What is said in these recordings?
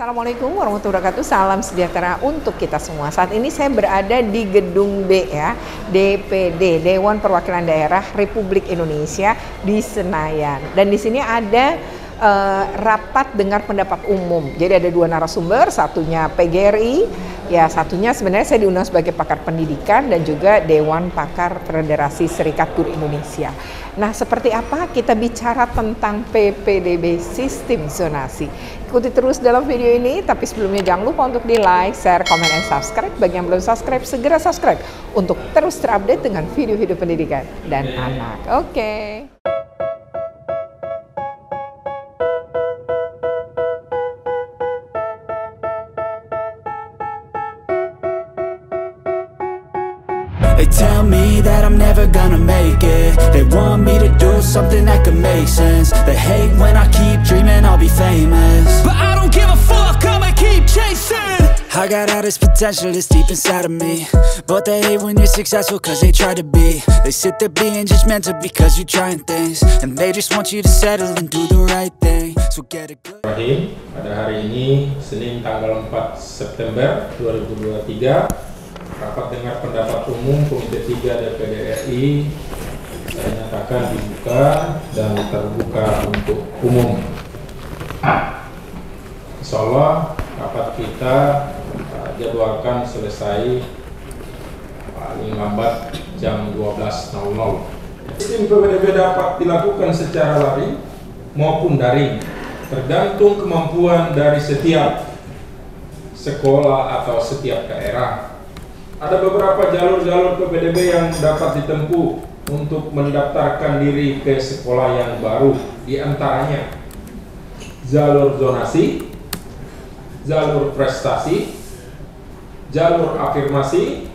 Assalamualaikum warahmatullahi wabarakatuh. Salam sejahtera untuk kita semua. Saat ini saya berada di gedung B ya, DPD, Dewan Perwakilan Daerah Republik Indonesia di Senayan. Dan di sini ada rapat dengar pendapat umum. Jadi ada dua narasumber, satunya PGRI, ya satunya sebenarnya saya diundang sebagai pakar pendidikan dan juga Dewan Pakar Federasi Serikat Guru Indonesia. Nah, seperti apa kita bicara tentang PPDB sistem zonasi? Ikuti terus dalam video ini, tapi sebelumnya jangan lupa untuk di like, share, comment, dan subscribe. Bagi yang belum subscribe, segera subscribe untuk terus terupdate dengan video-video pendidikan dan anak. Oke. They tell me that I'm never gonna make it. They want me to do something that could make sense. They hate when I keep dreaming I'll be famous, but I don't give a fuck, I'ma keep chasing. I got all this potential that's deep inside of me, but they hate when you're successful cause they try to be. They sit there being judgmental because you're trying things, and they just want you to settle and do the right thing. So get it good. Pada hari ini, Senin tanggal 4 September 2023, rapat dengar pendapat umum Komite 3 DPD RI saya nyatakan dibuka dan terbuka untuk umum. Insyaallah rapat kita jadwalkan selesai paling lambat jam 12.00. Sistem PPDB dapat dilakukan secara daring maupun daring, tergantung kemampuan dari setiap sekolah atau setiap daerah. Ada beberapa jalur-jalur PPDB yang dapat ditempuh untuk mendaftarkan diri ke sekolah yang baru, di antaranya jalur zonasi, jalur prestasi, jalur afirmasi,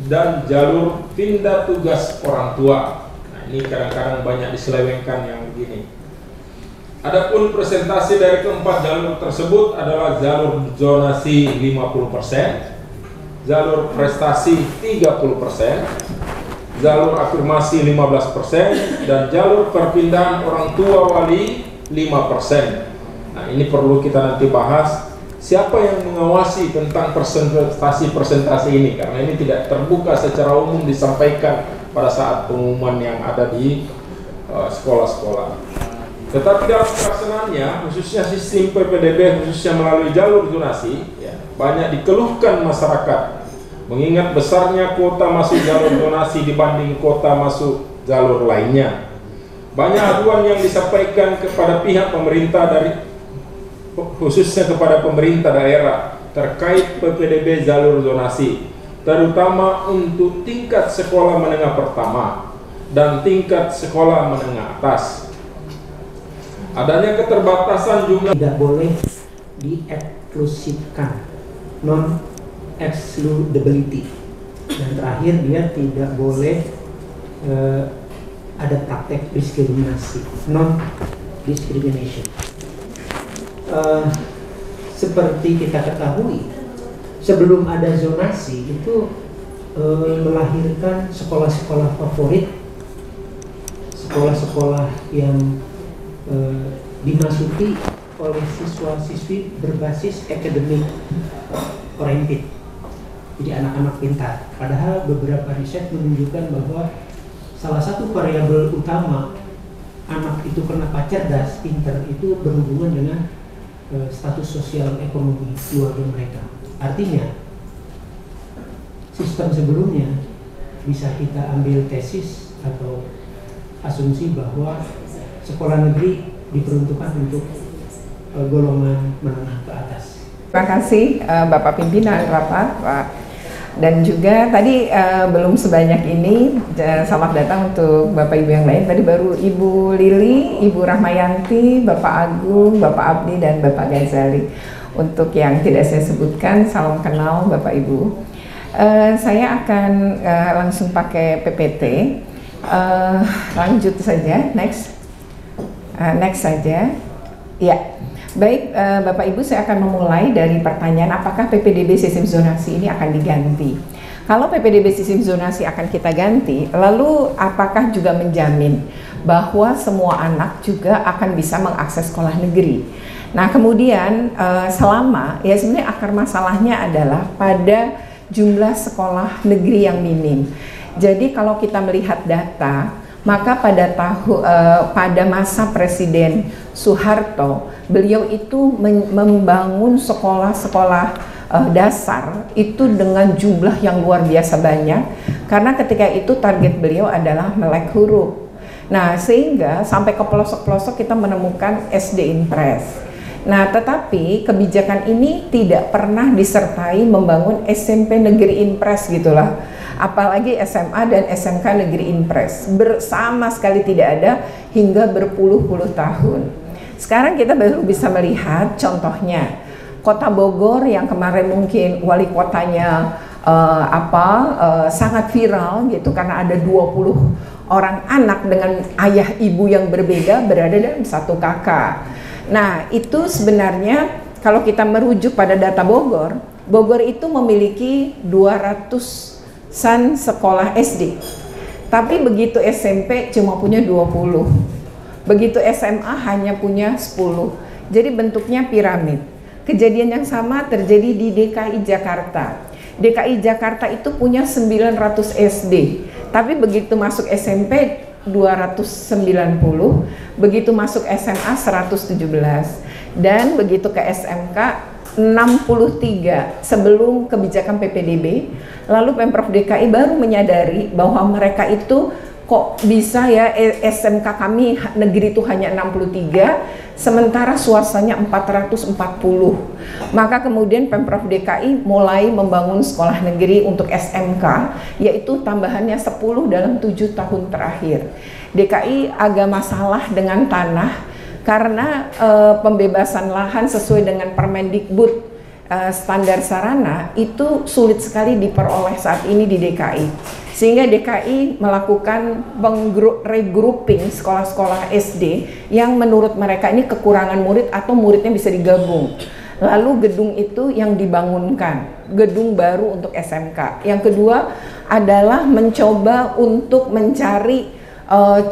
dan jalur pindah tugas orang tua. Nah, ini kadang-kadang banyak diselewengkan yang begini. Adapun presentasi dari keempat jalur tersebut adalah jalur zonasi 50%, jalur prestasi 30%, jalur afirmasi 15%, dan jalur perpindahan orang tua wali 5%. Nah, ini perlu kita nanti bahas siapa yang mengawasi tentang presentasi ini, karena ini tidak terbuka secara umum disampaikan pada saat pengumuman yang ada di sekolah-sekolah. Tetapi dalam pelaksanaannya, khususnya sistem PPDB, khususnya melalui jalur zonasi, banyak dikeluhkan masyarakat mengingat besarnya kuota masuk jalur zonasi dibanding kuota masuk jalur lainnya. Banyak aduan yang disampaikan kepada pihak pemerintah khususnya kepada pemerintah daerah terkait PPDB jalur zonasi, terutama untuk tingkat sekolah menengah pertama dan tingkat sekolah menengah atas. Adanya keterbatasan jumlah tidak boleh dieksklusifkan, non-excludability, dan terakhir dia tidak boleh ada praktek diskriminasi, non-discrimination. Seperti kita ketahui, sebelum ada zonasi itu melahirkan sekolah-sekolah favorit, sekolah-sekolah yang dimasuki oleh siswa-siswi berbasis akademik oriented, jadi anak-anak pintar. Padahal beberapa riset menunjukkan bahwa salah satu variabel utama anak itu kenapa cerdas, pintar, itu berhubungan dengan status sosial ekonomi keluarga mereka. Artinya sistem sebelumnya bisa kita ambil tesis atau asumsi bahwa sekolah negeri diperuntukkan untuk golongan menengah ke atas. Terima kasih Bapak Pimpinan Rapat, Pak. Dan juga tadi belum sebanyak ini, selamat datang untuk Bapak Ibu yang lain. Tadi baru Ibu Lili, Ibu Rahmayanti, Bapak Agung, Bapak Abdi, dan Bapak Ghazali. Untuk yang tidak saya sebutkan, salam kenal Bapak Ibu. Saya akan langsung pakai PPT. Lanjut saja, next saja. Ya, baik Bapak Ibu, saya akan memulai dari pertanyaan apakah PPDB sistem zonasi ini akan diganti. Kalau PPDB sistem zonasi akan kita ganti, lalu apakah juga menjamin bahwa semua anak juga akan bisa mengakses sekolah negeri? Nah kemudian selama ya sebenarnya akar masalahnya adalah pada jumlah sekolah negeri yang minim. Jadi kalau kita melihat data, maka pada masa Presiden Soeharto, beliau itu membangun sekolah-sekolah dasar itu dengan jumlah yang luar biasa banyak, karena ketika itu target beliau adalah melek huruf. Nah sehingga sampai ke pelosok-pelosok kita menemukan SD Impres. Nah tetapi kebijakan ini tidak pernah disertai membangun SMP negeri Impres gitulah, apalagi SMA dan SMK negeri Impres, bersama sekali tidak ada hingga berpuluh-puluh tahun. Sekarang kita baru bisa melihat contohnya Kota Bogor yang kemarin mungkin wali kotanya sangat viral gitu karena ada 20 orang anak dengan ayah ibu yang berbeda berada dalam satu kakak. Nah itu sebenarnya kalau kita merujuk pada data Bogor, Bogor itu memiliki 200-an sekolah SD, tapi begitu SMP cuma punya 20, begitu SMA hanya punya 10, jadi bentuknya piramid. Kejadian yang sama terjadi di DKI Jakarta. DKI Jakarta itu punya 900 SD, tapi begitu masuk SMP 290, begitu masuk SMA 117, dan begitu ke SMK 63 sebelum kebijakan PPDB. Lalu Pemprov DKI baru menyadari bahwa mereka itu kok bisa ya SMK kami negeri itu hanya 63 sementara swastanya 440. Maka kemudian Pemprov DKI mulai membangun sekolah negeri untuk SMK, yaitu tambahannya 10 dalam 7 tahun terakhir. DKI agak masalah dengan tanah karena pembebasan lahan sesuai dengan Permendikbud standar sarana itu sulit sekali diperoleh saat ini di DKI, sehingga DKI melakukan regrouping sekolah-sekolah SD yang menurut mereka ini kekurangan murid atau muridnya bisa digabung. Lalu gedung itu yang dibangunkan, gedung baru untuk SMK. Yang kedua adalah mencoba untuk mencari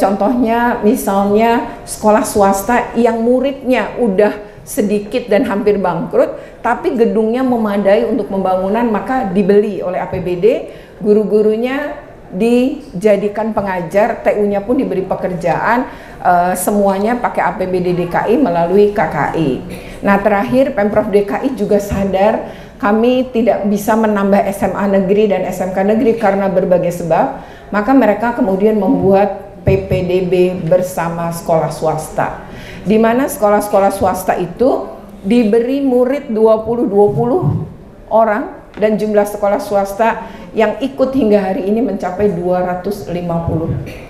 contohnya misalnya sekolah swasta yang muridnya udah sedikit dan hampir bangkrut, tapi gedungnya memadai untuk pembangunan, maka dibeli oleh APBD, guru-gurunya dijadikan pengajar, TU-nya pun diberi pekerjaan, semuanya pakai APBD DKI melalui KKI. Nah terakhir Pemprov DKI juga sadar kami tidak bisa menambah SMA negeri dan SMK negeri karena berbagai sebab, maka mereka kemudian membuat PPDB bersama sekolah swasta, di mana sekolah-sekolah swasta itu diberi murid 20 orang dan jumlah sekolah swasta yang ikut hingga hari ini mencapai 250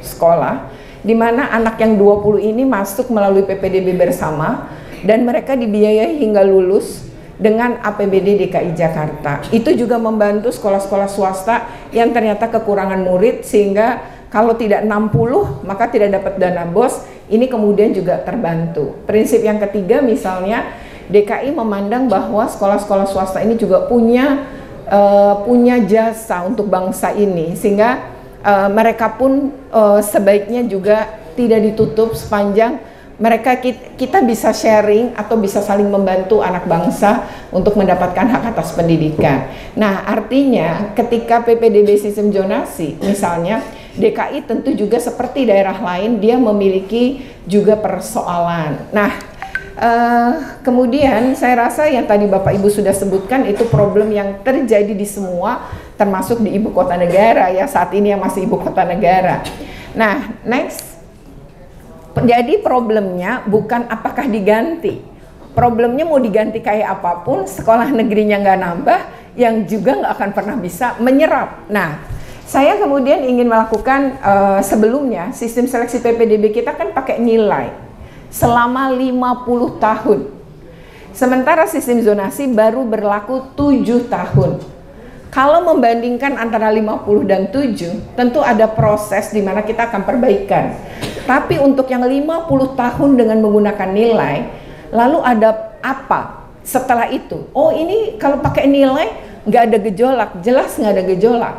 sekolah, di mana anak yang 20 ini masuk melalui PPDB bersama dan mereka dibiayai hingga lulus dengan APBD DKI Jakarta. Itu juga membantu sekolah-sekolah swasta yang ternyata kekurangan murid, sehingga kalau tidak 60 maka tidak dapat dana BOS, ini kemudian juga terbantu. Prinsip yang ketiga misalnya DKI memandang bahwa sekolah-sekolah swasta ini juga punya jasa untuk bangsa ini, sehingga mereka pun sebaiknya juga tidak ditutup sepanjang mereka kita bisa sharing atau bisa saling membantu anak bangsa untuk mendapatkan hak atas pendidikan. Nah artinya ketika PPDB sistem zonasi misalnya, DKI tentu juga seperti daerah lain dia memiliki juga persoalan. Nah kemudian saya rasa yang tadi Bapak Ibu sudah sebutkan itu problem yang terjadi di semua, termasuk di ibu kota negara ya, saat ini yang masih ibu kota negara. Nah next, jadi problemnya bukan apakah diganti, problemnya mau diganti kayak apapun, sekolah negerinya nggak nambah, yang juga nggak akan pernah bisa menyerap. Nah saya kemudian ingin melakukan sebelumnya sistem seleksi PPDB kita kan pakai nilai selama 50 tahun. Sementara sistem zonasi baru berlaku 7 tahun. Kalau membandingkan antara 50 dan 7, tentu ada proses di mana kita akan perbaikan. Tapi untuk yang 50 tahun dengan menggunakan nilai, lalu ada apa setelah itu? Oh ini kalau pakai nilai nggak ada gejolak, jelas nggak ada gejolak.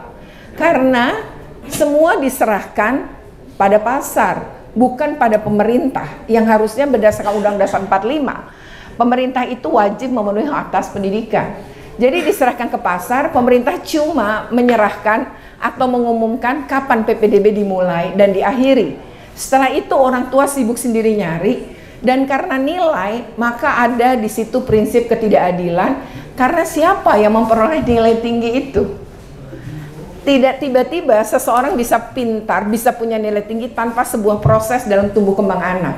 Karena semua diserahkan pada pasar, bukan pada pemerintah yang harusnya berdasarkan Undang-Undang Dasar 45 pemerintah itu wajib memenuhi hak atas pendidikan. Jadi diserahkan ke pasar, pemerintah cuma menyerahkan atau mengumumkan kapan PPDB dimulai dan diakhiri. Setelah itu orang tua sibuk sendiri nyari, dan karena nilai maka ada di situ prinsip ketidakadilan, karena siapa yang memperoleh nilai tinggi itu? Tidak tiba-tiba seseorang bisa pintar, bisa punya nilai tinggi tanpa sebuah proses dalam tumbuh kembang anak.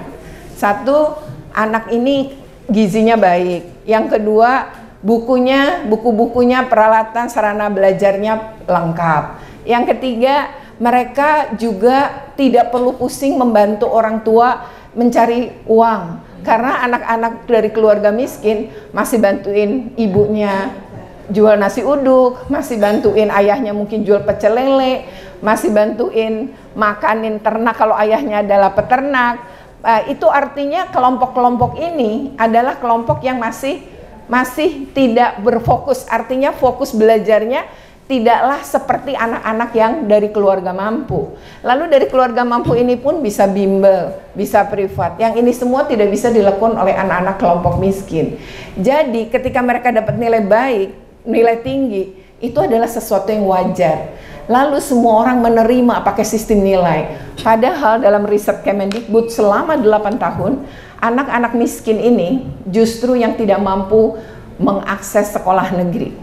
Satu, anak ini gizinya baik. Yang kedua, buku-bukunya, peralatan, sarana belajarnya lengkap. Yang ketiga, mereka juga tidak perlu pusing membantu orang tua mencari uang. Karena anak-anak dari keluarga miskin masih bantuin ibunya jual nasi uduk, masih bantuin ayahnya mungkin jual pecel lele, masih bantuin makanin ternak kalau ayahnya adalah peternak. Itu artinya kelompok-kelompok ini adalah kelompok yang masih tidak berfokus, artinya fokus belajarnya tidaklah seperti anak-anak yang dari keluarga mampu. Lalu dari keluarga mampu ini pun bisa bimbel, bisa privat. Yang ini semua tidak bisa dilakukan oleh anak-anak kelompok miskin. Jadi ketika mereka dapat nilai baik, nilai tinggi, itu adalah sesuatu yang wajar. Lalu semua orang menerima pakai sistem nilai. Padahal dalam riset Kemendikbud selama 8 tahun, anak-anak miskin ini justru yang tidak mampu mengakses sekolah negeri.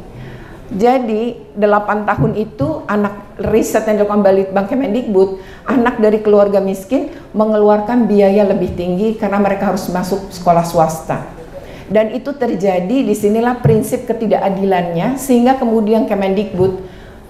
Jadi 8 tahun itu anak riset yang dilakukan Balitbang Kemendikbud, anak dari keluarga miskin mengeluarkan biaya lebih tinggi karena mereka harus masuk sekolah swasta. Dan itu terjadi, disinilah prinsip ketidakadilannya, sehingga kemudian Kemendikbud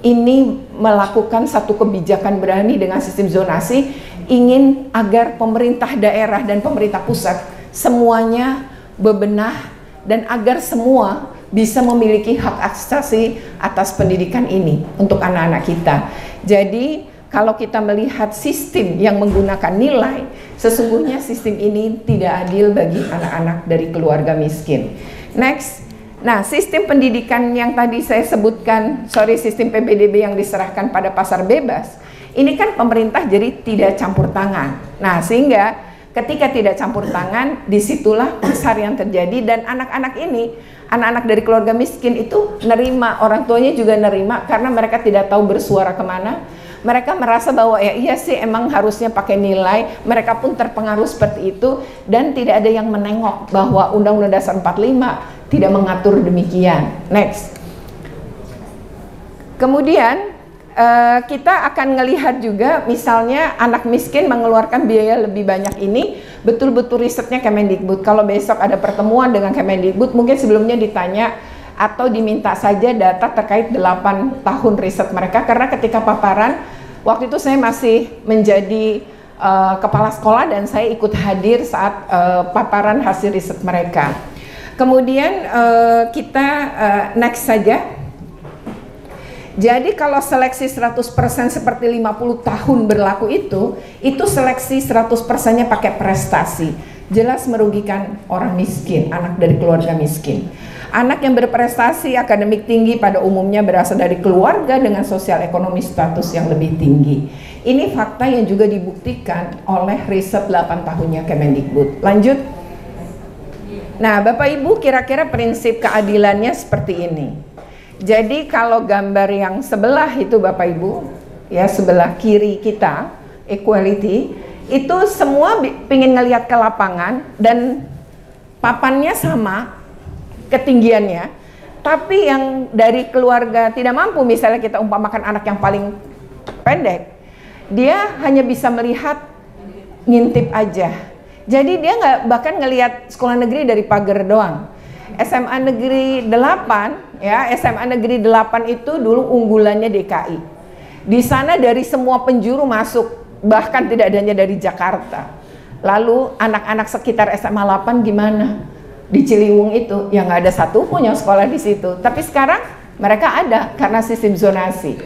ini melakukan satu kebijakan berani dengan sistem zonasi, ingin agar pemerintah daerah dan pemerintah pusat semuanya bebenah dan agar semua bisa memiliki hak asasi atas pendidikan ini untuk anak-anak kita. Jadi kalau kita melihat sistem yang menggunakan nilai, sesungguhnya sistem ini tidak adil bagi anak-anak dari keluarga miskin. Next, nah sistem pendidikan yang tadi saya sebutkan, sistem PPDB yang diserahkan pada pasar bebas, ini kan pemerintah jadi tidak campur tangan. Nah sehingga ketika tidak campur tangan, disitulah pasar yang terjadi, dan anak-anak ini, anak-anak dari keluarga miskin itu nerima, orang tuanya juga nerima karena mereka tidak tahu bersuara kemana. Mereka merasa bahwa ya iya sih emang harusnya pakai nilai, mereka pun terpengaruh seperti itu, dan tidak ada yang menengok bahwa Undang-Undang Dasar 45 tidak mengatur demikian. Next. Kemudian kita akan melihat juga misalnya anak miskin mengeluarkan biaya lebih banyak ini, betul-betul risetnya Kemendikbud. Kalau besok ada pertemuan dengan Kemendikbud, mungkin sebelumnya ditanya atau diminta saja data terkait 8 tahun riset mereka, karena ketika paparan, waktu itu saya masih menjadi kepala sekolah dan saya ikut hadir saat paparan hasil riset mereka. Kemudian kita next saja. Jadi kalau seleksi 100% seperti 50 tahun berlaku itu seleksi 100%-nya pakai prestasi. Jelas merugikan orang miskin, anak dari keluarga miskin. Anak yang berprestasi akademik tinggi pada umumnya berasal dari keluarga dengan sosial ekonomi status yang lebih tinggi. Ini fakta yang juga dibuktikan oleh riset 8 tahunnya Kemendikbud. Lanjut. Nah, Bapak Ibu, kira-kira prinsip keadilannya seperti ini. Jadi kalau gambar yang sebelah itu Bapak Ibu, ya sebelah kiri kita, equality, itu semua pingin ngelihat ke lapangan dan papannya sama ketinggiannya, tapi yang dari keluarga tidak mampu, misalnya kita umpamakan anak yang paling pendek, dia hanya bisa melihat ngintip aja. Jadi dia nggak bahkan ngelihat sekolah negeri dari pagar doang. SMA Negeri 8 ya, SMA Negeri 8 itu dulu unggulannya DKI. Di sana dari semua penjuru masuk, bahkan tidak adanya dari Jakarta. Lalu anak-anak sekitar SMA 8 gimana? Di Ciliwung itu yang nggak ada satupun yang sekolah di situ. Tapi sekarang mereka ada karena sistem zonasi.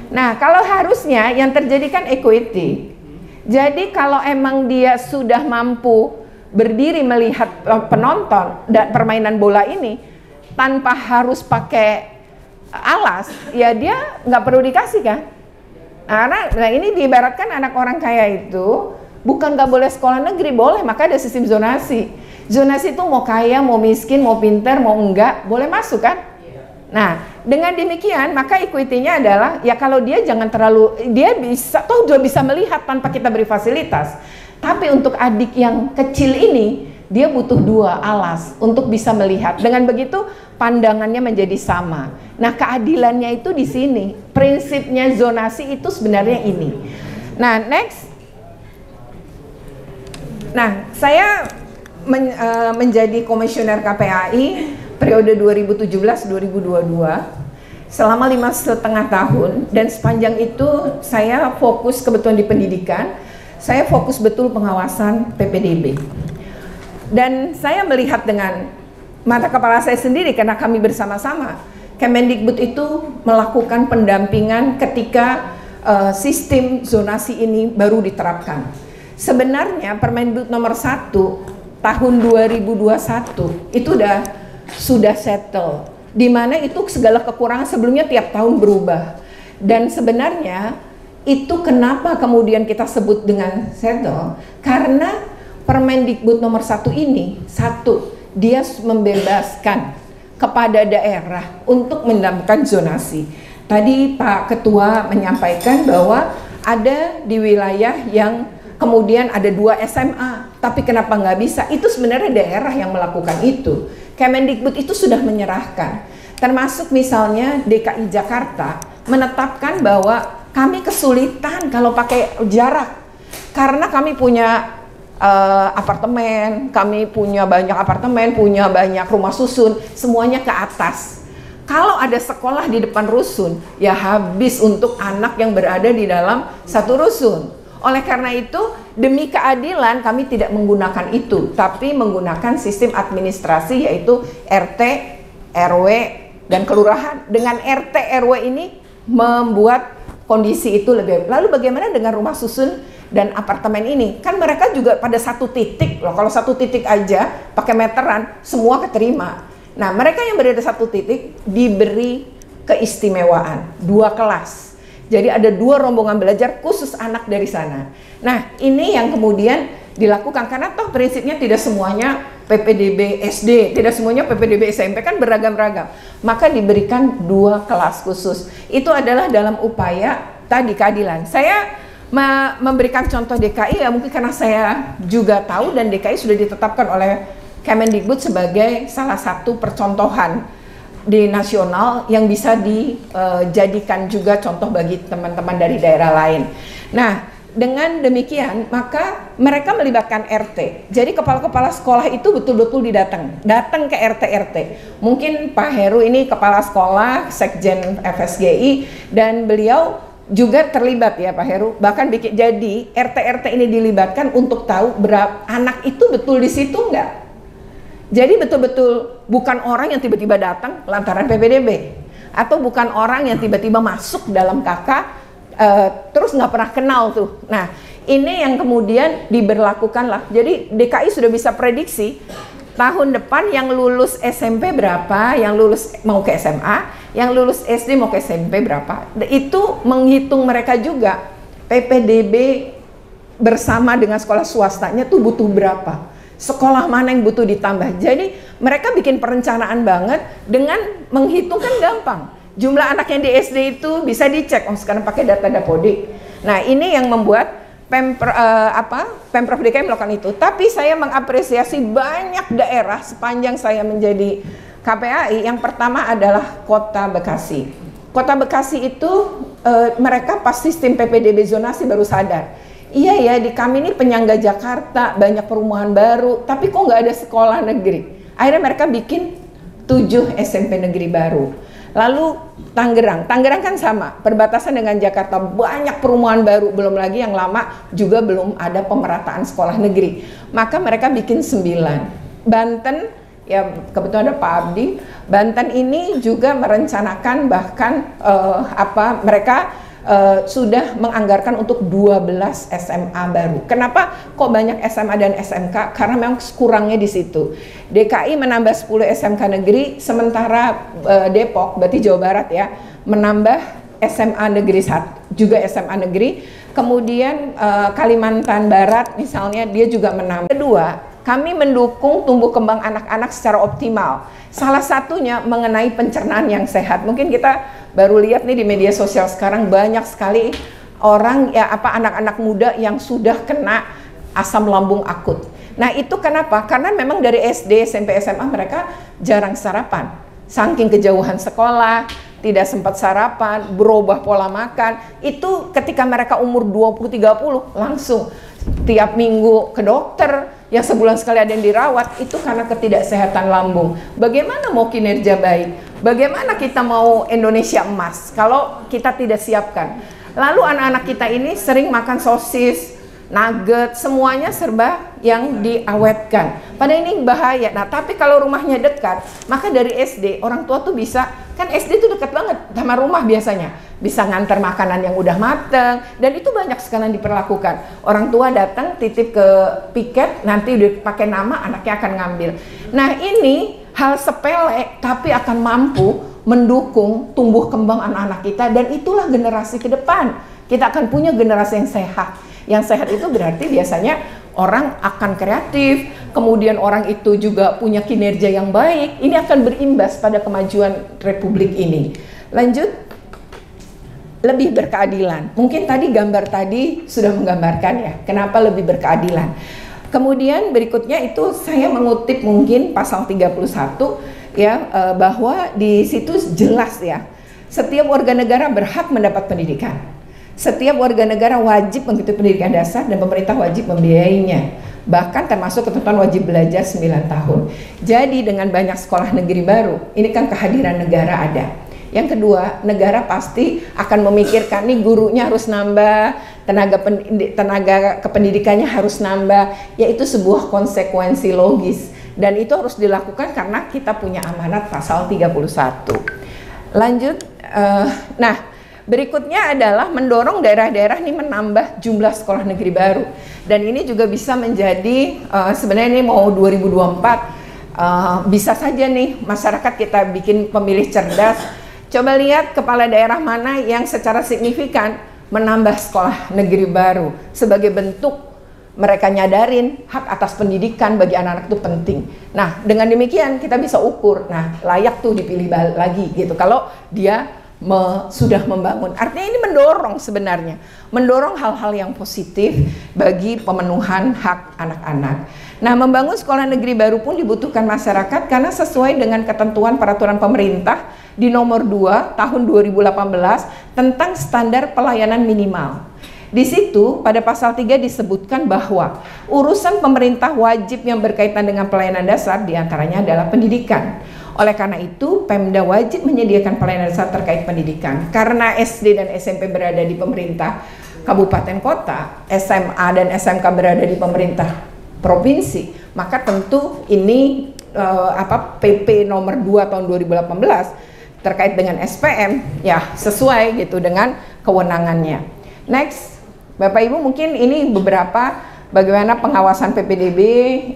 Nah, kalau harusnya yang terjadi kan equity. Jadi kalau emang dia sudah mampu berdiri melihat penonton dan permainan bola ini tanpa harus pakai alas, ya dia nggak perlu dikasih kan? Nah ini diibaratkan anak orang kaya itu bukan nggak boleh sekolah negeri, boleh, maka ada sistem zonasi. Zonasi itu mau kaya, mau miskin, mau pinter, mau enggak, boleh masuk kan? Nah, dengan demikian maka equity-nya adalah ya kalau dia jangan terlalu, dia bisa, toh udah bisa melihat tanpa kita beri fasilitas. Tapi untuk adik yang kecil ini, dia butuh 2 alas untuk bisa melihat. Dengan begitu pandangannya menjadi sama. Nah, keadilannya itu di sini. Prinsipnya zonasi itu sebenarnya ini. Nah, next. Nah, saya menjadi komisioner KPAI periode 2017-2022 selama 5,5 tahun, dan sepanjang itu saya fokus kebetulan di pendidikan, saya fokus betul pengawasan PPDB. Dan saya melihat dengan mata kepala saya sendiri karena kami bersama-sama. Kemendikbud itu melakukan pendampingan ketika sistem zonasi ini baru diterapkan. Sebenarnya Permendikbud nomor 1 tahun 2021 itu sudah settle, di mana itu segala kekurangan sebelumnya tiap tahun berubah. Dan sebenarnya itu kenapa kemudian kita sebut dengan settle, karena Permendikbud nomor 1 ini, dia membebaskan kepada daerah untuk mendapatkan zonasi. Tadi Pak Ketua menyampaikan bahwa ada di wilayah yang kemudian ada 2 SMA, tapi kenapa nggak bisa? Itu sebenarnya daerah yang melakukan itu. Kemendikbud itu sudah menyerahkan. Termasuk misalnya DKI Jakarta menetapkan bahwa kami kesulitan kalau pakai jarak. Karena kami punya apartemen, kami punya banyak apartemen, punya banyak rumah susun, semuanya ke atas. Kalau ada sekolah di depan rusun, ya habis untuk anak yang berada di dalam satu rusun. Oleh karena itu, demi keadilan kami tidak menggunakan itu, tapi menggunakan sistem administrasi yaitu RT, RW, dan kelurahan. Dengan RT, RW ini membuat kondisi itu lebih baik. Lalu bagaimana dengan rumah susun dan apartemen ini? Kan mereka juga pada satu titik loh, kalau satu titik aja pakai meteran, semua keterima. Nah, mereka yang berada satu titik diberi keistimewaan, 2 kelas. Jadi ada 2 rombongan belajar khusus anak dari sana. Nah, ini yang kemudian dilakukan karena toh prinsipnya tidak semuanya PPDB SD, tidak semuanya PPDB SMP, kan beragam-ragam. Maka diberikan 2 kelas khusus. Itu adalah dalam upaya tadi keadilan. Saya memberikan contoh DKI ya mungkin karena saya juga tahu dan DKI sudah ditetapkan oleh Kemendikbud sebagai salah satu percontohan di nasional yang bisa dijadikan juga contoh bagi teman-teman dari daerah lain. Nah, dengan demikian maka mereka melibatkan RT. Jadi kepala-kepala sekolah itu betul-betul datang ke RT-RT. Mungkin Pak Heru ini kepala sekolah, Sekjen FSGI, dan beliau juga terlibat ya Pak Heru. Bahkan jadi RT-RT ini dilibatkan untuk tahu berapa anak itu betul di situ enggak. Jadi betul-betul bukan orang yang tiba-tiba datang lantaran PPDB, atau bukan orang yang tiba-tiba masuk dalam KK terus nggak pernah kenal tuh. Nah, ini yang kemudian diberlakukan lah. Jadi DKI sudah bisa prediksi tahun depan yang lulus SMP berapa, yang lulus mau ke SMA, yang lulus SD mau ke SMP berapa. Itu menghitung mereka juga PPDB bersama dengan sekolah swastanya tuh butuh berapa. Sekolah mana yang butuh ditambah. Jadi mereka bikin perencanaan banget dengan menghitung kan gampang. Jumlah anak yang di SD itu bisa dicek. Sekarang pakai data Dapodik. Nah, ini yang membuat Pemprov DKI melakukan itu. Tapi saya mengapresiasi banyak daerah sepanjang saya menjadi KPAI. Yang pertama adalah Kota Bekasi. Kota Bekasi itu mereka pas sistem PPDB zonasi baru sadar. Iya ya, di kami ini penyangga Jakarta, banyak perumahan baru, tapi kok nggak ada sekolah negeri. Akhirnya mereka bikin 7 SMP negeri baru. Lalu Tangerang kan sama, perbatasan dengan Jakarta, banyak perumahan baru, belum lagi yang lama juga belum ada pemerataan sekolah negeri. Maka mereka bikin 9. Banten, ya kebetulan ada Pak Abdi, Banten ini juga merencanakan bahkan mereka sudah menganggarkan untuk 12 SMA baru. Kenapa kok banyak SMA dan SMK? Karena memang kurangnya di situ. DKI menambah 10 SMK negeri, sementara Depok, berarti Jawa Barat ya, menambah SMA negeri 1, juga SMA negeri. Kemudian Kalimantan Barat misalnya dia juga menambah. Kedua, kami mendukung tumbuh kembang anak-anak secara optimal. Salah satunya mengenai pencernaan yang sehat. Mungkin kita baru lihat nih di media sosial sekarang banyak sekali orang anak-anak muda yang sudah kena asam lambung akut. Nah itu kenapa? Karena memang dari SD, SMP, SMA mereka jarang sarapan. Saking kejauhan sekolah, tidak sempat sarapan, berubah pola makan. Itu ketika mereka umur 20-30 langsung tiap minggu ke dokter, yang sebulan sekali ada yang dirawat, itu karena ketidaksehatan lambung. Bagaimana mau kinerja baik? Bagaimana kita mau Indonesia emas kalau kita tidak siapkan? Lalu anak-anak kita ini sering makan sosis, nugget, semuanya serba yang diawetkan. Padahal ini bahaya. Nah, tapi kalau rumahnya dekat, maka dari SD orang tua tuh bisa, kan SD itu dekat banget sama rumah biasanya. Bisa ngantar makanan yang udah mateng, dan itu banyak sekarang diperlakukan. Orang tua datang titip ke piket, nanti udah pakai nama, anaknya akan ngambil. Nah, ini hal sepele tapi akan mampu mendukung tumbuh kembang anak-anak kita, dan itulah generasi ke depan. Kita akan punya generasi yang sehat. Yang sehat itu berarti biasanya orang akan kreatif, kemudian orang itu juga punya kinerja yang baik. Ini akan berimbas pada kemajuan Republik ini. Lanjut, lebih berkeadilan. Mungkin tadi gambar tadi sudah menggambarkan ya, kenapa lebih berkeadilan. Kemudian berikutnya itu saya mengutip mungkin pasal 31 ya, bahwa di situ jelas ya, setiap warga negara berhak mendapat pendidikan. Setiap warga negara wajib mengikuti pendidikan dasar dan pemerintah wajib membiayainya. Bahkan termasuk ketentuan wajib belajar 9 tahun. Jadi dengan banyak sekolah negeri baru, ini kan kehadiran negara ada. Yang kedua, negara pasti akan memikirkan nih gurunya harus nambah, tenaga kependidikannya harus nambah, yaitu sebuah konsekuensi logis. Dan itu harus dilakukan karena kita punya amanat pasal 31. Lanjut, nah berikutnya adalah mendorong daerah-daerah ini menambah jumlah sekolah negeri baru. Dan ini juga bisa menjadi, sebenarnya ini mau 2024, bisa saja nih masyarakat kita bikin pemilih cerdas. Coba lihat kepala daerah mana yang secara signifikan menambah sekolah negeri baru. Sebagai bentuk mereka nyadarin hak atas pendidikan bagi anak-anak itu penting. Nah dengan demikian kita bisa ukur, nah layak tuh dipilih lagi gitu. Kalau dia sudah membangun, artinya ini mendorong sebenarnya, mendorong hal-hal yang positif bagi pemenuhan hak anak-anak. Nah, membangun sekolah negeri baru pun dibutuhkan masyarakat karena sesuai dengan ketentuan peraturan pemerintah di nomor 2 tahun 2018 tentang standar pelayanan minimal. Di situ pada pasal 3 disebutkan bahwa urusan pemerintah wajib yang berkaitan dengan pelayanan dasar diantaranya adalah pendidikan. Oleh karena itu, Pemda wajib menyediakan pelayanan dasar terkait pendidikan. Karena SD dan SMP berada di pemerintah kabupaten kota, SMA dan SMK berada di pemerintah provinsi, maka tentu ini PP nomor 2 tahun 2018 terkait dengan SPM ya sesuai gitu dengan kewenangannya. Next, Bapak Ibu, mungkin ini beberapa bagaimana pengawasan PPDB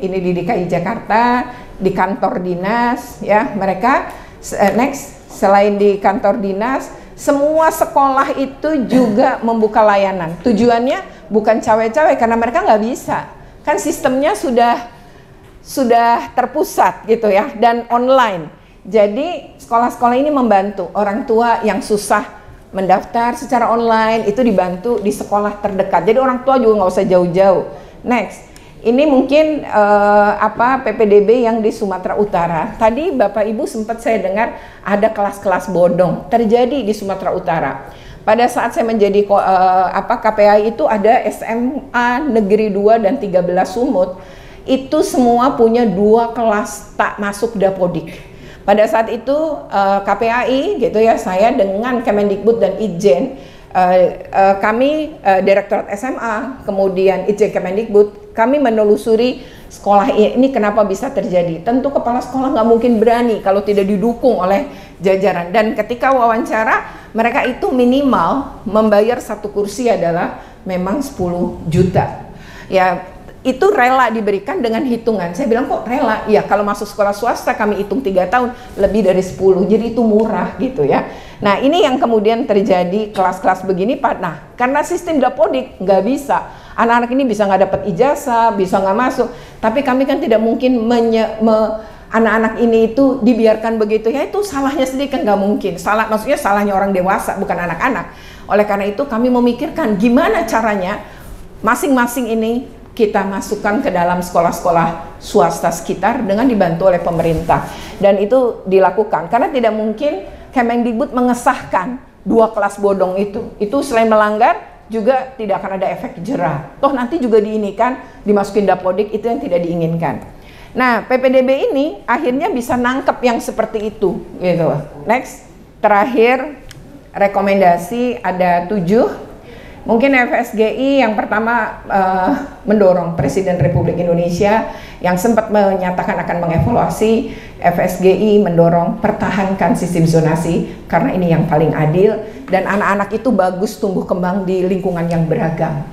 ini di DKI Jakarta, di kantor dinas ya, mereka next, selain di kantor dinas, semua sekolah itu juga membuka layanan. Tujuannya bukan cawe-cawe karena mereka nggak bisa, kan sistemnya sudah terpusat gitu ya, dan online. Jadi sekolah-sekolah ini membantu orang tua yang susah mendaftar secara online, itu dibantu di sekolah terdekat. Jadi orang tua juga nggak usah jauh-jauh. Next, ini mungkin PPDB yang di Sumatera Utara. Tadi Bapak Ibu sempat saya dengar ada kelas-kelas bodong terjadi di Sumatera Utara. Pada saat saya menjadi KPAI itu ada SMA Negeri 2 dan 13 Sumut. Itu semua punya 2 kelas tak masuk Dapodik. Pada saat itu KPAI gitu ya, saya dengan Kemendikbud dan Itjen, kami Direktorat SMA, kemudian Itjen Kemendikbud, kami menelusuri sekolah ini kenapa bisa terjadi. Tentu kepala sekolah nggak mungkin berani kalau tidak didukung oleh jajaran. Dan ketika wawancara, mereka itu minimal membayar satu kursi adalah memang 10 juta. Ya, itu rela diberikan dengan hitungan. Saya bilang kok rela? Ya kalau masuk sekolah swasta kami hitung 3 tahun lebih dari 10, jadi itu murah gitu ya. Nah ini yang kemudian terjadi kelas-kelas begini. Nah karena sistem Dapodik nggak bisa, anak-anak ini bisa nggak dapat ijazah, bisa nggak masuk. Tapi kami kan tidak mungkin anak-anak ini itu dibiarkan begitu, ya itu salahnya sendiri kan nggak mungkin. Salah, maksudnya salahnya orang dewasa, bukan anak-anak. Oleh karena itu kami memikirkan gimana caranya masing-masing ini kita masukkan ke dalam sekolah-sekolah swasta sekitar dengan dibantu oleh pemerintah. Dan itu dilakukan karena tidak mungkin Kemendikbud mengesahkan 2 kelas bodong itu selain melanggar juga tidak akan ada efek jerah. Toh nanti juga diinikan, dimasukin Dapodik, itu yang tidak diinginkan. Nah, PPDB ini akhirnya bisa nangkep yang seperti itu, gitu. Next, terakhir rekomendasi ada 7. Mungkin FSGI yang pertama mendorong Presiden Republik Indonesia yang sempat menyatakan akan mengevaluasi. FSGI mendorong pertahankan sistem zonasi karena ini yang paling adil dan anak-anak itu bagus tumbuh kembang di lingkungan yang beragam,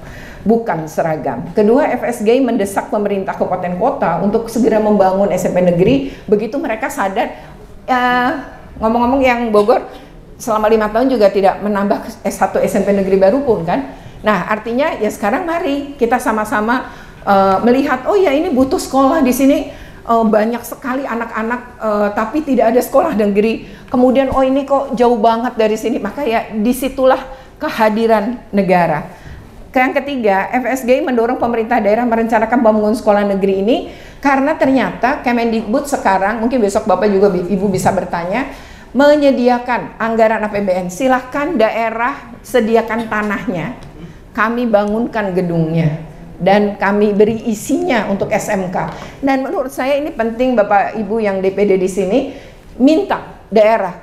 bukan seragam. Kedua, FSGI mendesak pemerintah kabupaten kota untuk segera membangun SMP negeri begitu mereka sadar. Ngomong-ngomong yang Bogor selama 5 tahun juga tidak menambah S1 SMP negeri baru pun kan. Nah artinya ya sekarang mari kita sama-sama melihat, oh ya ini butuh sekolah di sini, banyak sekali anak-anak tapi tidak ada sekolah negeri. Kemudian oh ini kok jauh banget dari sini, maka ya disitulah kehadiran negara. Yang ketiga, FSGI mendorong pemerintah daerah merencanakan pembangunan sekolah negeri ini karena ternyata Kemendikbud sekarang, mungkin besok Bapak juga Ibu bisa bertanya, menyediakan anggaran APBN, silahkan daerah sediakan tanahnya, kami bangunkan gedungnya dan kami beri isinya untuk SMK. Dan menurut saya ini penting Bapak Ibu yang DPD di sini, minta daerah,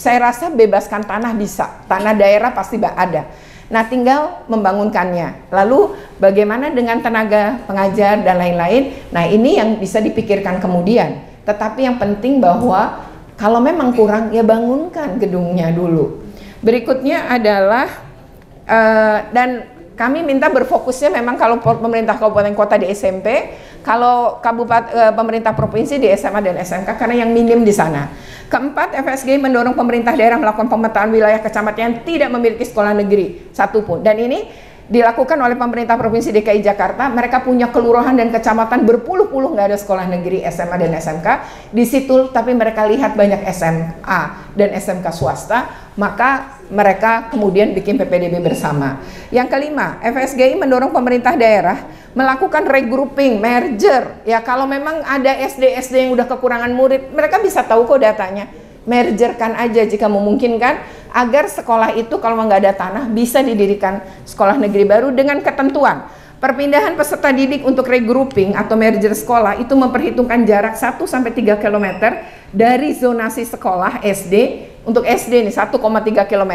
saya rasa bebaskan tanah bisa, tanah daerah pasti ada. Nah tinggal membangunkannya. Lalu bagaimana dengan tenaga pengajar dan lain-lain, nah ini yang bisa dipikirkan kemudian. Tetapi yang penting bahwa kalau memang kurang, ya bangunkan gedungnya dulu. Berikutnya adalah, dan kami minta berfokusnya memang kalau pemerintah kabupaten kota di SMP, kalau pemerintah provinsi di SMA dan SMK, karena yang minim di sana. Keempat, FSGI mendorong pemerintah daerah melakukan pemetaan wilayah kecamatan yang tidak memiliki sekolah negeri satupun. Dan ini dilakukan oleh pemerintah Provinsi DKI Jakarta. Mereka punya kelurahan dan kecamatan berpuluh-puluh nggak ada sekolah negeri SMA dan SMK di situ, tapi mereka lihat banyak SMA dan SMK swasta, maka mereka kemudian bikin PPDB bersama. Yang kelima, FSGI mendorong pemerintah daerah melakukan regrouping, merger. Ya kalau memang ada SD-SD yang udah kekurangan murid, mereka bisa tahu kok datanya. Mergerkan aja jika memungkinkan, agar sekolah itu kalau nggak ada tanah bisa didirikan sekolah negeri baru dengan ketentuan perpindahan peserta didik untuk regrouping atau merger sekolah itu memperhitungkan jarak 1-3 km dari zonasi sekolah SD. Untuk SD ini 1,3 km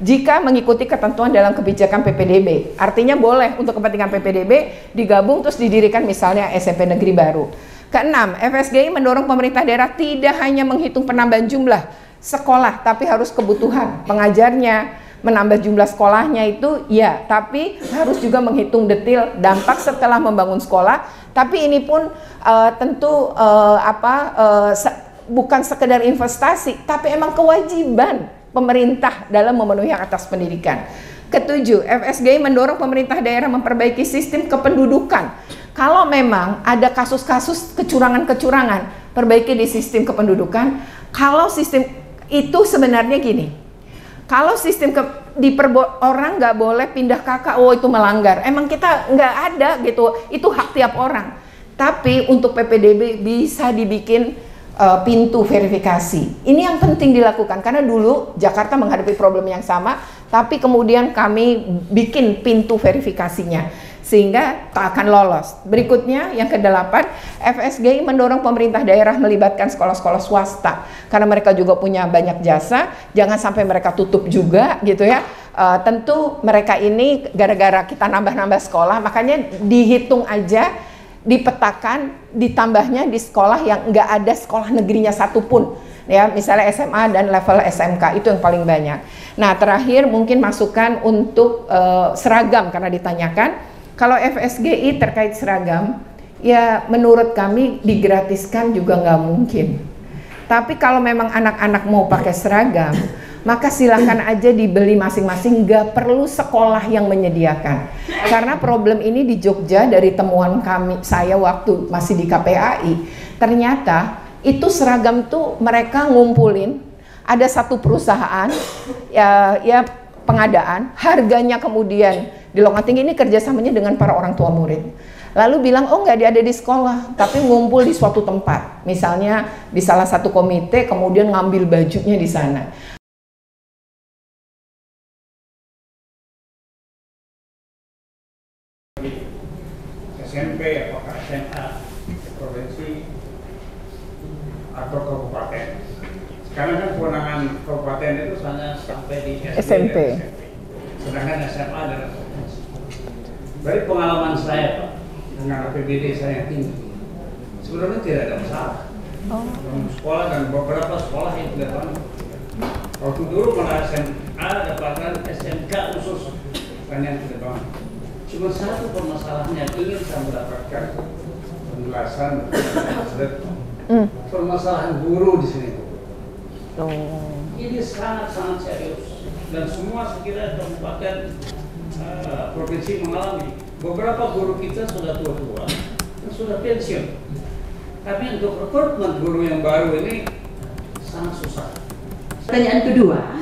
jika mengikuti ketentuan dalam kebijakan PPDB. Artinya boleh untuk kepentingan PPDB digabung terus didirikan misalnya SMP negeri baru. Keenam, FSGI mendorong pemerintah daerah tidak hanya menghitung penambahan jumlah sekolah, tapi harus kebutuhan pengajarnya, menambah jumlah sekolahnya itu ya, tapi harus juga menghitung detail dampak setelah membangun sekolah. Tapi ini pun tentu bukan sekedar investasi, tapi emang kewajiban pemerintah dalam memenuhi hak atas pendidikan. Ketujuh, FSGI mendorong pemerintah daerah memperbaiki sistem kependudukan. Kalau memang ada kasus-kasus kecurangan-kecurangan, perbaiki di sistem kependudukan. Kalau sistem itu sebenarnya gini, kalau sistem orang nggak boleh pindah kakak, oh itu melanggar. Emang kita nggak ada gitu, itu hak tiap orang. Tapi untuk PPDB bisa dibikin pintu verifikasi. Ini yang penting dilakukan karena dulu Jakarta menghadapi problem yang sama, tapi kemudian kami bikin pintu verifikasinya sehingga tak akan lolos. Berikutnya yang ke-8, FSGI mendorong pemerintah daerah melibatkan sekolah-sekolah swasta karena mereka juga punya banyak jasa, jangan sampai mereka tutup juga gitu ya. Tentu mereka ini gara-gara kita nambah-nambah sekolah, makanya dihitung aja, dipetakan, ditambahnya di sekolah yang nggak ada sekolah negerinya satupun. Ya, misalnya SMA dan level SMK itu yang paling banyak. Nah, terakhir mungkin masukan untuk seragam karena ditanyakan. Kalau FSGI terkait seragam, ya menurut kami digratiskan juga nggak mungkin. Tapi kalau memang anak-anak mau pakai seragam, maka silakan aja dibeli masing-masing, nggak perlu sekolah yang menyediakan. Karena problem ini di Jogja dari temuan saya waktu masih di KPAI, ternyata itu seragam tuh mereka ngumpulin, ada satu perusahaan ya pengadaan, harganya kemudian di Longan Tinggi ini kerjasamanya dengan para orang tua murid. Lalu bilang, oh nggak ada di sekolah, tapi ngumpul di suatu tempat. Misalnya di salah satu komite, kemudian ngambil bajunya di sana. SMP, apakah SMA, provinsi, atau kabupaten. Sekarang kan kewenangan kabupaten itu hanya sampai di SMP. Sedangkan SMA adalah provinsi. Dari pengalaman saya, Pak, dengan APBD saya yang tinggi, sebenarnya tidak ada masalah. Sekolah dan beberapa sekolah yang tidak bangun. Waktu dulu malah SMA dapatkan SMK khusus, bukan yang tidak bangun. Cuma satu permasalahan yang ingin saya mendapatkan penjelasan permasalahan guru di sini. Ini sangat-sangat serius dan semua sekira kabupaten provinsi mengalami. Beberapa guru kita sudah tua-tua dan sudah pensiun. Tapi untuk rekrutmen guru yang baru ini sangat susah. Pertanyaan kedua,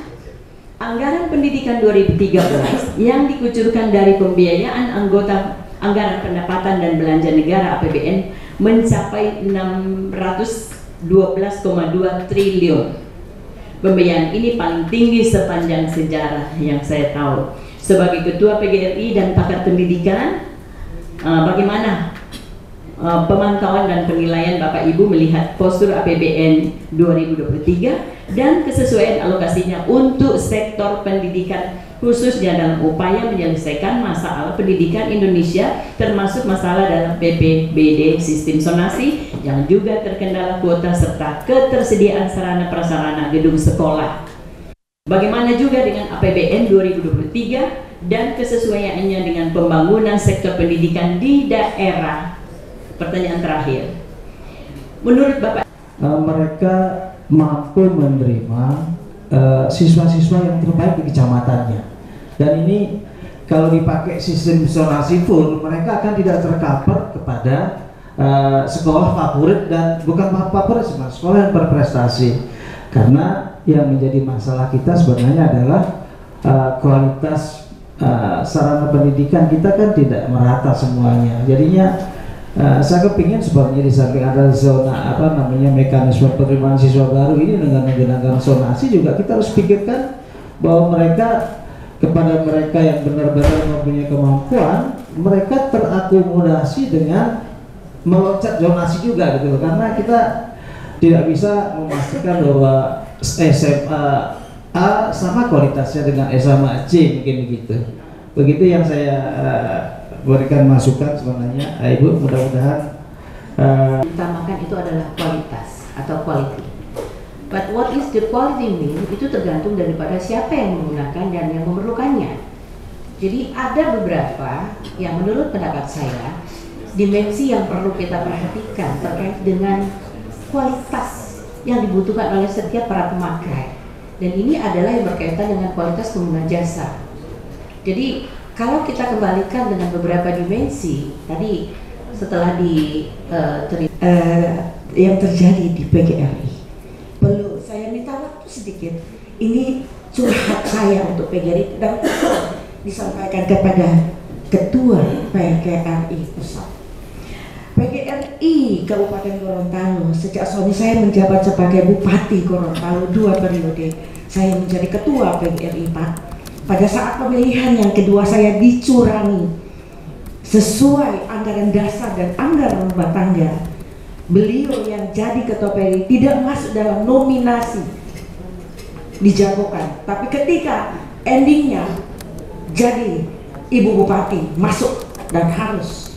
anggaran pendidikan 2013 yang dikucurkan dari pembiayaan anggota anggaran pendapatan dan belanja negara APBN mencapai 612,2 triliun. Pembiayaan ini paling tinggi sepanjang sejarah yang saya tahu. Sebagai Ketua PGRI dan pakar pendidikan, bagaimana pemantauan dan penilaian Bapak Ibu melihat postur APBN 2023 dan kesesuaian alokasinya untuk sektor pendidikan, khususnya dalam upaya menyelesaikan masalah pendidikan Indonesia, termasuk masalah dalam PPBD sistem zonasi yang juga terkendala kuota serta ketersediaan sarana prasarana gedung sekolah. Bagaimana juga dengan APBN 2023 dan kesesuaiannya dengan pembangunan sektor pendidikan di daerah? Pertanyaan terakhir, menurut Bapak, mereka mampu menerima siswa-siswa yang terbaik di kecamatannya, dan ini kalau dipakai sistem zonasi full, mereka akan tidak tercover kepada sekolah favorit dan bukan favorit, sekolah yang berprestasi. Karena yang menjadi masalah kita sebenarnya adalah kualitas sarana pendidikan kita kan tidak merata semuanya. Jadinya saya kepingin sebenarnya di samping ada zona mekanisme penerimaan siswa baru ini dengan menggunakan zonasi, juga kita harus pikirkan bahwa kepada mereka yang benar-benar mempunyai kemampuan, mereka terakomodasi dengan meloncat zonasi juga gitu, karena kita tidak bisa memastikan bahwa SMA A sama kualitasnya dengan SMA C, mungkin begitu. Begitu yang saya berikan masukan sebenarnya, Ibu, mudah-mudahan utamakan itu adalah kualitas atau quality. But what is the quality mean? Itu tergantung daripada siapa yang menggunakan dan yang memerlukannya. Jadi ada beberapa yang menurut pendapat saya dimensi yang perlu kita perhatikan terkait dengan kualitas yang dibutuhkan oleh setiap para pemakai, dan ini adalah yang berkaitan dengan kualitas pengguna jasa. Jadi kalau kita kembalikan dengan beberapa dimensi tadi setelah yang terjadi di PGRI, perlu saya minta waktu sedikit. Ini curhat saya untuk PGRI dan disampaikan kepada Ketua PGRI Pusat. PGRI Kabupaten Gorontalo, sejak suami saya menjabat sebagai Bupati Gorontalo 2 periode, saya menjadi Ketua PGRI, Pak. Pada saat pemilihan yang kedua saya dicurangi sesuai anggaran dasar dan anggaran rumah tangga. Beliau yang jadi Ketua PGRI tidak masuk dalam nominasi, dijagokan. Tapi ketika endingnya jadi Ibu Bupati masuk dan harus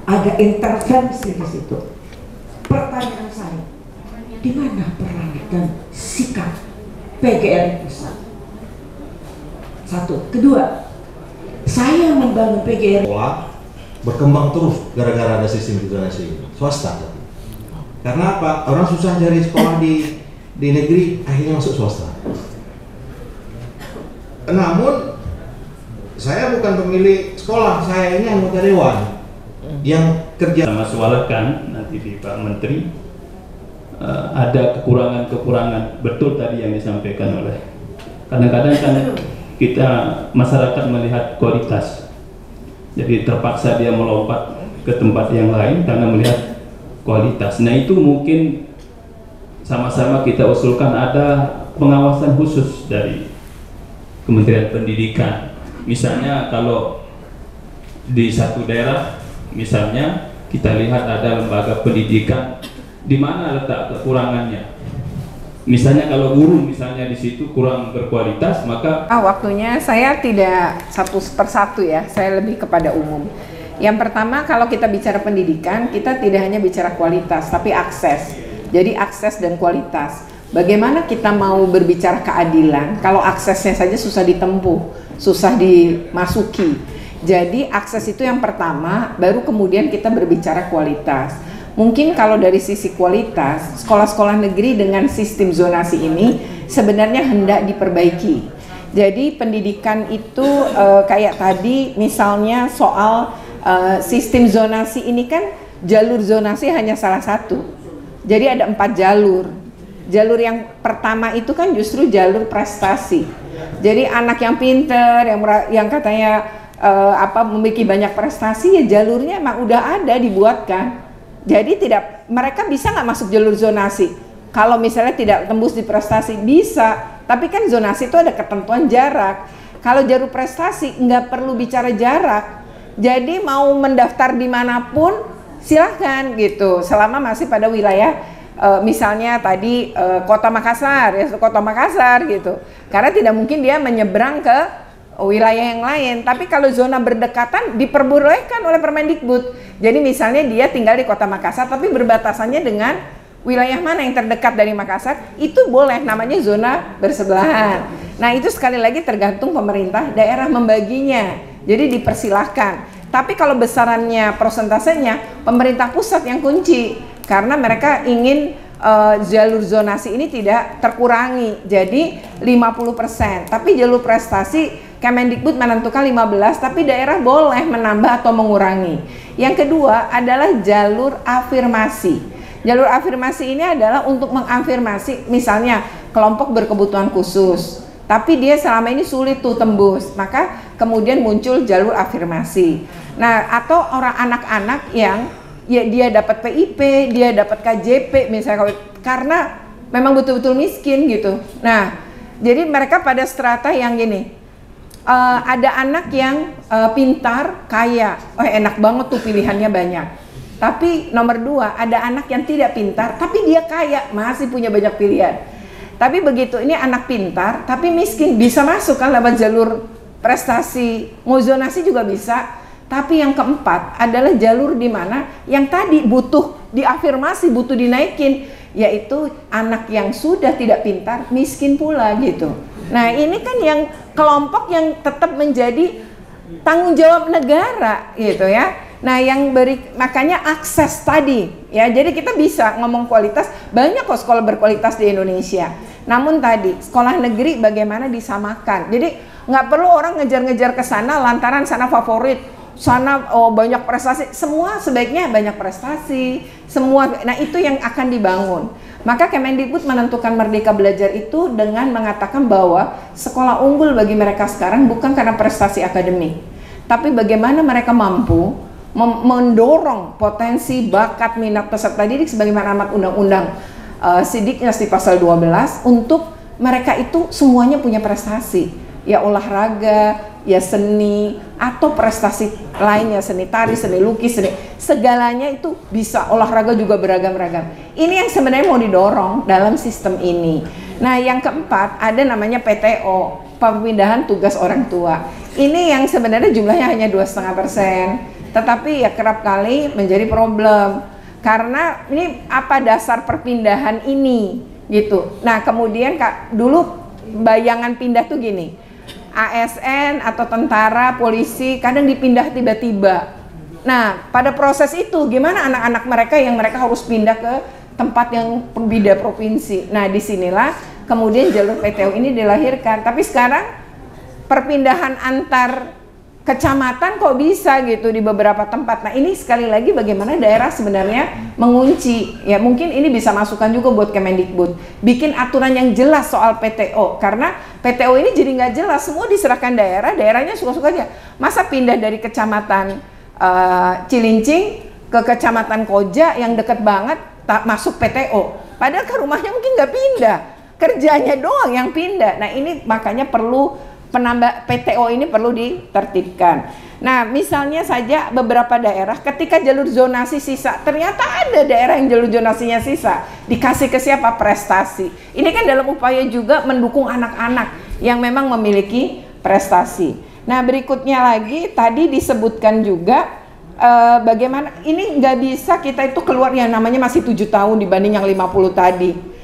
ada intervensi di situ. Pertanyaan saya, di mana peran dan sikap PGRI Pusat? Satu, kedua, saya membangun PGRI. Sekolah berkembang terus gara-gara ada sistem zonasi swasta. Karena apa? Orang susah cari sekolah di negeri, akhirnya masuk swasta. Namun saya bukan pemilik sekolah, saya ini anggota dewan yang kerja. Masuarakan nanti di Pak Menteri ada kekurangan-kekurangan, betul tadi yang disampaikan oleh, kadang-kadang kan kita masyarakat melihat kualitas, jadi terpaksa dia melompat ke tempat yang lain karena melihat kualitas. Nah itu mungkin sama-sama kita usulkan ada pengawasan khusus dari Kementerian Pendidikan. Misalnya kalau di satu daerah, misalnya kita lihat ada lembaga pendidikan di mana letak kekurangannya. Misalnya kalau guru misalnya di situ kurang berkualitas, maka waktunya saya tidak satu persatu ya, saya lebih kepada umum. Yang pertama, kalau kita bicara pendidikan, kita tidak hanya bicara kualitas, tapi akses. Jadi akses dan kualitas. Bagaimana kita mau berbicara keadilan kalau aksesnya saja susah ditempuh, susah dimasuki. Jadi akses itu yang pertama, baru kemudian kita berbicara kualitas. Mungkin kalau dari sisi kualitas, sekolah-sekolah negeri dengan sistem zonasi ini sebenarnya hendak diperbaiki. Jadi pendidikan itu kayak tadi misalnya soal sistem zonasi ini kan jalur zonasi hanya salah satu. Jadi ada 4 jalur. Jalur yang pertama itu kan justru jalur prestasi. Jadi anak yang pinter, yang katanya memiliki banyak prestasi, ya jalurnya emang udah ada dibuatkan. Jadi mereka bisa nggak masuk jalur zonasi? Kalau misalnya tidak tembus di prestasi bisa, tapi kan zonasi itu ada ketentuan jarak. Kalau jalur prestasi nggak perlu bicara jarak. Jadi mau mendaftar dimanapun silahkan gitu, selama masih pada wilayah misalnya tadi Kota Makassar ya, Kota Makassar gitu. Karena tidak mungkin dia menyeberang ke wilayah yang lain. Tapi kalau zona berdekatan diperbolehkan oleh Permendikbud. Jadi misalnya dia tinggal di Kota Makassar tapi berbatasannya dengan wilayah mana yang terdekat dari Makassar, itu boleh, namanya zona bersebelahan. Nah itu sekali lagi tergantung pemerintah daerah membaginya. Jadi dipersilahkan. Tapi kalau besarannya, prosentasenya, pemerintah pusat yang kunci. Karena mereka ingin jalur zonasi ini tidak terkurangi, jadi 50%. Tapi jalur prestasi Kemendikbud menentukan 15, tapi daerah boleh menambah atau mengurangi. Yang kedua adalah jalur afirmasi. Jalur afirmasi ini adalah untuk mengafirmasi misalnya kelompok berkebutuhan khusus, tapi dia selama ini sulit tuh tembus, maka kemudian muncul jalur afirmasi. Nah, atau orang anak-anak yang ya dia dapat PIP, dia dapat KJP misalnya, karena memang betul-betul miskin gitu. Nah, jadi mereka pada strata yang gini, ada anak yang pintar, kaya, enak banget tuh pilihannya banyak. Tapi nomor 2, ada anak yang tidak pintar, tapi dia kaya, masih punya banyak pilihan. Tapi begitu, ini anak pintar, tapi miskin, bisa masuk kan lewat jalur prestasi, mau zonasi juga bisa. Tapi yang keempat adalah jalur di mana yang tadi butuh diafirmasi, butuh dinaikin, yaitu anak yang sudah tidak pintar, miskin pula gitu. Nah ini kan yang kelompok yang tetap menjadi tanggung jawab negara gitu ya. Nah yang makanya akses tadi ya, jadi kita bisa ngomong kualitas, banyak kok sekolah berkualitas di Indonesia. Namun tadi sekolah negeri bagaimana disamakan, jadi nggak perlu orang ngejar-ngejar ke sana lantaran sana favorit, sana banyak prestasi, semua sebaiknya banyak prestasi, semua. Nah itu yang akan dibangun. Maka Kemendikbud menentukan Merdeka Belajar itu dengan mengatakan bahwa sekolah unggul bagi mereka sekarang bukan karena prestasi akademik, tapi bagaimana mereka mampu mendorong potensi, bakat, minat peserta didik sebagaimana amanat undang-undang Sidiknas di pasal 12 untuk mereka itu semuanya punya prestasi, ya olahraga, ya seni, atau prestasi lainnya, seni tari, seni lukis, seni, segalanya itu bisa, olahraga juga beragam-ragam. Ini yang sebenarnya mau didorong dalam sistem ini. Nah yang keempat ada namanya PTO, perpindahan tugas orang tua. Ini yang sebenarnya jumlahnya hanya 2,5%, tetapi ya kerap kali menjadi problem. Karena ini apa dasar perpindahan ini gitu. Nah kemudian dulu bayangan pindah tuh gini, ASN atau tentara, polisi kadang dipindah tiba-tiba. Nah pada proses itu gimana anak-anak mereka yang mereka harus pindah ke tempat yang berbeda provinsi. Nah disinilah kemudian jalur PTO ini dilahirkan. Tapi sekarang perpindahan antar kecamatan kok bisa gitu di beberapa tempat. Nah ini sekali lagi bagaimana daerah sebenarnya mengunci. Ya mungkin ini bisa masukan juga buat Kemendikbud. Bikin aturan yang jelas soal PTO. Karena PTO ini jadi nggak jelas. Semua diserahkan daerah, daerahnya suka-suka aja. Masa pindah dari kecamatan Cilincing ke kecamatan Koja yang deket banget tak masuk PTO. Padahal ke rumahnya mungkin nggak pindah. Kerjanya doang yang pindah. Nah ini makanya perlu penambah PTO ini perlu ditertibkan. Nah, misalnya saja beberapa daerah ketika jalur zonasi sisa, ternyata ada daerah yang jalur zonasinya sisa, dikasih ke siapa? Prestasi. Ini kan dalam upaya juga mendukung anak-anak yang memang memiliki prestasi. Nah, berikutnya lagi tadi disebutkan juga bagaimana ini nggak bisa kita itu keluar yang namanya masih 7 tahun dibanding yang 50 tadi.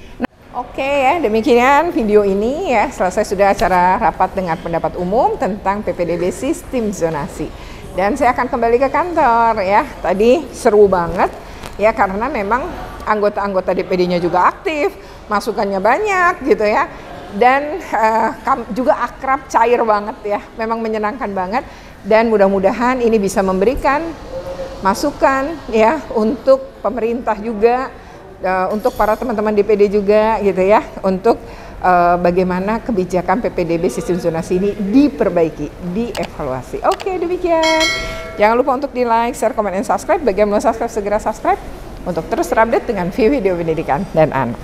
Oke ya, demikian video ini ya. Selesai sudah acara rapat dengar pendapat umum tentang PPDB sistem zonasi. Dan saya akan kembali ke kantor ya. Tadi seru banget ya karena memang anggota-anggota DPD-nya juga aktif, masukannya banyak gitu ya. Dan juga akrab, cair banget ya. Memang menyenangkan banget dan mudah-mudahan ini bisa memberikan masukan ya untuk pemerintah juga. Untuk para teman-teman DPD juga gitu ya, untuk bagaimana kebijakan PPDB sistem zonasi ini diperbaiki, dievaluasi. Oke, demikian. Jangan lupa untuk di like, share, komen, dan subscribe. Bagi yang belum subscribe, segera subscribe untuk terus terupdate dengan video pendidikan dan anak.